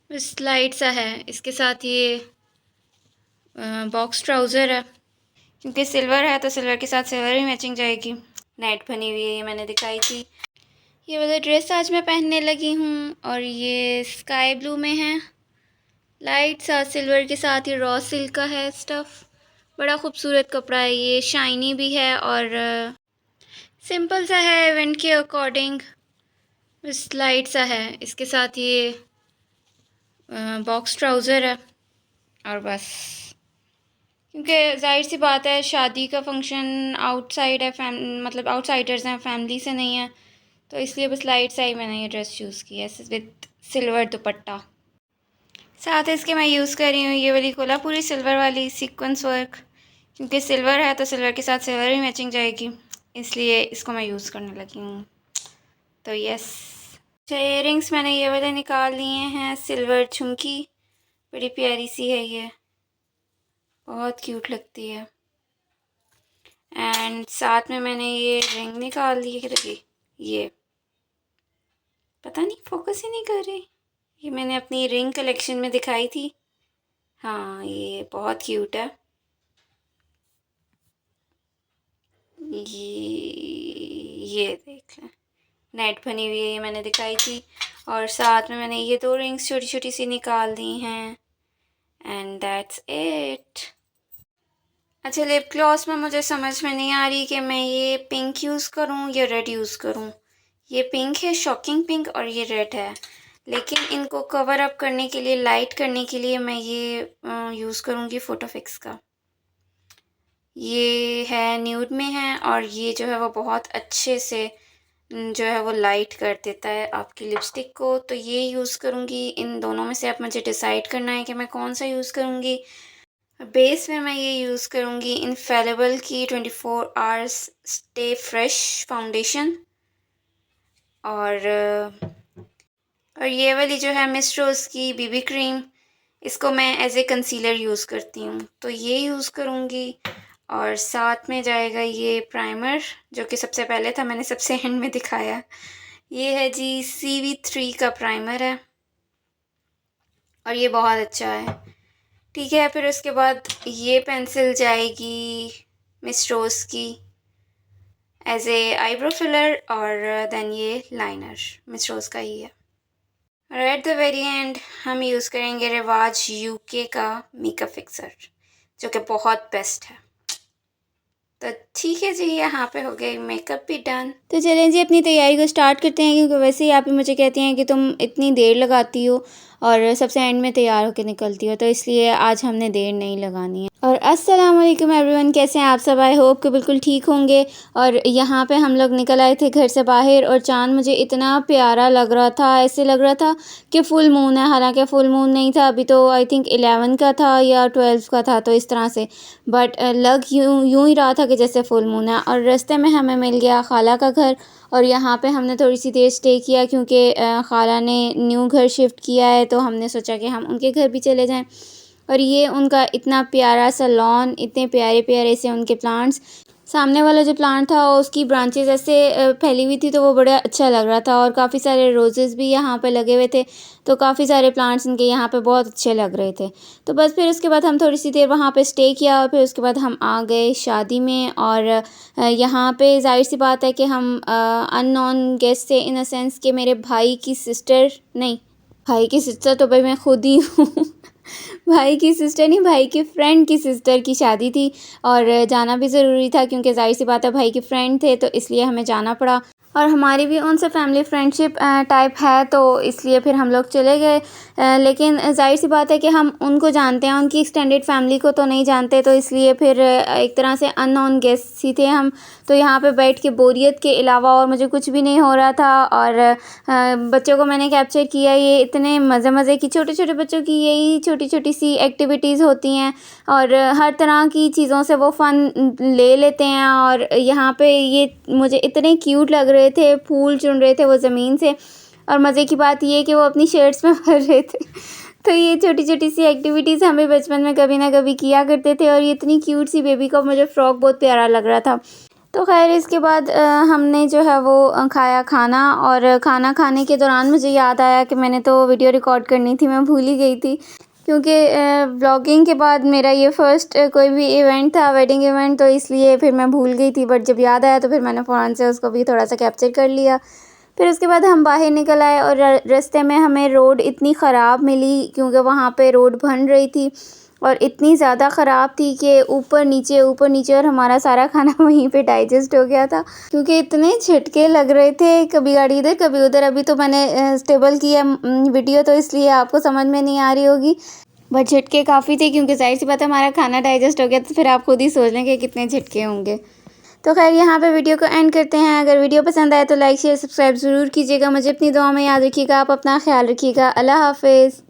बस लाइट सा है। इसके साथ ये बॉक्स ट्राउज़र है, क्योंकि सिल्वर है तो सिल्वर के साथ सिल्वर ही मैचिंग जाएगी। नेट बनी हुई है, ये मैंने दिखाई थी। ये वाला ड्रेस आज मैं पहनने लगी हूँ और ये स्काई ब्लू में है। लाइट सा सिल्वर के साथ ये रॉ सिल्क का है स्टफ़। बड़ा खूबसूरत कपड़ा है, ये शाइनी भी है और सिंपल सा है इवेंट के अकॉर्डिंग। बस लाइट सा है। इसके साथ ये बॉक्स ट्राउज़र है और बस, क्योंकि जाहिर सी बात है शादी का फंक्शन आउटसाइड है, मतलब आउटसाइडर्स हैं, फैमिली से नहीं है, तो इसलिए बस लाइट सा ही मैंने ये ड्रेस चूज़ की है विद सिल्वर दुपट्टा। साथ इसके मैं यूज़ कर रही हूँ ये वाली कोल्हापुरी सिल्वर वाली सीक्वेंस वर्क, क्योंकि सिल्वर है तो सिल्वर के साथ सिल्वर ही मैचिंग जाएगी, इसलिए इसको मैं यूज़ करने लगी हूँ। तो यस, इयररिंग्स मैंने ये वाले निकाल लिए हैं। सिल्वर झुमकी बड़ी प्यारी सी है, ये बहुत क्यूट लगती है। एंड साथ में मैंने ये रिंग निकाल ली है। देखिए, ये पता नहीं फोकस ही नहीं कर रही। ये मैंने अपनी रिंग कलेक्शन में दिखाई थी। हाँ, ये बहुत क्यूट है। ये देख लें, नेट बनी हुई है, ये मैंने दिखाई थी। और साथ में मैंने ये 2 रिंग्स छोटी छोटी सी निकाल दी हैं। And that's it. अच्छा, लिप ग्लॉस में मुझे समझ में नहीं आ रही कि मैं ये पिंक यूज़ करूँ या रेड यूज़ करूँ। ये पिंक है, शॉकिंग पिंक, और ये रेड है, लेकिन इनको कवर अप करने के लिए, लाइट करने के लिए मैं ये यूज़ करूँगी फ़ोटो फिक्स का। ये है न्यूड में है और ये जो है वो बहुत अच्छे से जो है वो लाइट कर देता है आपकी लिपस्टिक को। तो ये यूज़ करूँगी। इन दोनों में से अब मुझे डिसाइड करना है कि मैं कौन सा यूज़ करूँगी। बेस में मैं ये यूज़ करूँगी इनफेलेबल की 24 आवर्स स्टे फ्रेश फाउंडेशन, और ये वाली जो है मिस रोज़ की बीबी क्रीम, इसको मैं एज ए कंसीलर यूज़ करती हूँ, तो ये यूज़ करूँगी। और साथ में जाएगा ये प्राइमर, जो कि सबसे पहले था, मैंने सबसे एंड में दिखाया। ये है जी CV3 का प्राइमर है और ये बहुत अच्छा है। ठीक है, फिर उसके बाद ये पेंसिल जाएगी मिस रोज़ की एज ए आईब्रो फिलर, और देन ये लाइनर मिस रोज़ का ही है। और एट द वेरी एंड हम यूज़ करेंगे रिवाज UK का मेकअप फिक्सर, जो कि बहुत बेस्ट है। तो ठीक है जी, यहाँ पे हो गई मेकअप भी डन। तो चलें जी, अपनी तैयारी को स्टार्ट करते हैं, क्योंकि वैसे ही आप ही मुझे कहती हैं कि तुम इतनी देर लगाती हो और सबसे एंड में तैयार होकर निकलती हो, तो इसलिए आज हमने देर नहीं लगानी है। और अस्सलाम वालेकुम एवरीवन, कैसे हैं आप सब? आई होप कि बिल्कुल ठीक होंगे। और यहाँ पे हम लोग निकल आए थे घर से बाहर और चाँद मुझे इतना प्यारा लग रहा था, ऐसे लग रहा था कि फुल मून है, हालांकि फुल मून नहीं था अभी, तो आई थिंक 11 का था या 12 का था, तो इस तरह से। बट लग यूँ ही रहा था कि जैसे फुल मून है। और रास्ते में हमें मिल गया खाला का घर, और यहाँ पे हमने थोड़ी सी देर स्टे किया, क्योंकि खाला ने न्यू घर शिफ्ट किया है, तो हमने सोचा कि हम उनके घर भी चले जाएं। और ये उनका इतना प्यारा सा लॉन, इतने प्यारे प्यारे से उनके प्लांट्स। सामने वाला जो प्लांट था उसकी ब्रांचेस ऐसे फैली हुई थी, तो वो बड़ा अच्छा लग रहा था। और काफ़ी सारे रोज़ेस भी यहाँ पे लगे हुए थे, तो काफ़ी सारे प्लांट्स इनके यहाँ पे बहुत अच्छे लग रहे थे। तो बस फिर उसके बाद हम थोड़ी सी देर वहाँ पे स्टे किया, और फिर उसके बाद हम आ गए शादी में। और यहाँ पे ज़ाहिर सी बात है कि हम अननोन गेस्ट थे, इन अ सेंस कि मेरे भाई की सिस्टर, नहीं, भाई की सिस्टर तो भाई मैं खुद ही हूँ भाई की सिस्टर नहीं, भाई की फ्रेंड की सिस्टर की शादी थी, और जाना भी ज़रूरी था, क्योंकि ज़ाहिर सी बात है भाई के फ्रेंड थे, तो इसलिए हमें जाना पड़ा। और हमारी भी उनसे फैमिली फ्रेंडशिप टाइप है, तो इसलिए फिर हम लोग चले गए। लेकिन ज़ाहिर सी बात है कि हम उनको जानते हैं, उनकी एक्सटेंडेड फैमिली को तो नहीं जानते, तो इसलिए फिर एक तरह से अननोन गेस्ट ही थे हम। तो यहाँ पे बैठ के बोरियत के अलावा और मुझे कुछ भी नहीं हो रहा था। और बच्चों को मैंने कैप्चर किया, ये इतने मज़े मज़े की, छोटे छोटे बच्चों की यही छोटी छोटी सी एक्टिविटीज़ होती हैं, और हर तरह की चीज़ों से वो फ़न ले लेते हैं। और यहाँ पे ये मुझे इतने क्यूट लग रहे थे, फूल चुन रहे थे वो ज़मीन से, और मज़े की बात ये कि वो अपनी शर्ट्स में भर रहे थे तो ये छोटी छोटी सी एक्टिविटीज़ हम भी बचपन में कभी ना कभी किया करते थे। और ये इतनी क्यूट सी बेबी का मुझे फ़्रॉक बहुत प्यारा लग रहा था। तो ख़ैर इसके बाद हमने जो है वो खाया खाना, और खाना खाने के दौरान मुझे याद आया कि मैंने तो वीडियो रिकॉर्ड करनी थी, मैं भूल ही गई थी, क्योंकि व्लॉगिंग के बाद मेरा ये फ़र्स्ट कोई भी इवेंट था, वेडिंग इवेंट, तो इसलिए फिर मैं भूल गई थी। बट जब याद आया तो फिर मैंने फ़ौरन से उसको भी थोड़ा सा कैप्चर कर लिया। फिर उसके बाद हम बाहर निकल आए और रास्ते में हमें रोड इतनी ख़राब मिली, क्योंकि वहाँ पे रोड बन रही थी और इतनी ज़्यादा ख़राब थी कि ऊपर नीचे, और हमारा सारा खाना वहीं पे डाइजेस्ट हो गया था, क्योंकि इतने झटके लग रहे थे, कभी गाड़ी इधर कभी उधर। अभी तो मैंने स्टेबल किया वीडियो, तो इसलिए आपको समझ में नहीं आ रही होगी, बट झटके काफ़ी थे, क्योंकि ज़ाहिर सी बात है हमारा खाना डाइजेस्ट हो गया, तो फिर आप खुद ही सोच लें कि कितने झटके होंगे। तो खैर यहाँ पे वीडियो को एंड करते हैं। अगर वीडियो पसंद आए तो लाइक शेयर सब्सक्राइब ज़रूर कीजिएगा। मुझे अपनी दुआ में याद रखिएगा। आप अपना ख्याल रखिएगा। अल्लाह हाफ़िज़।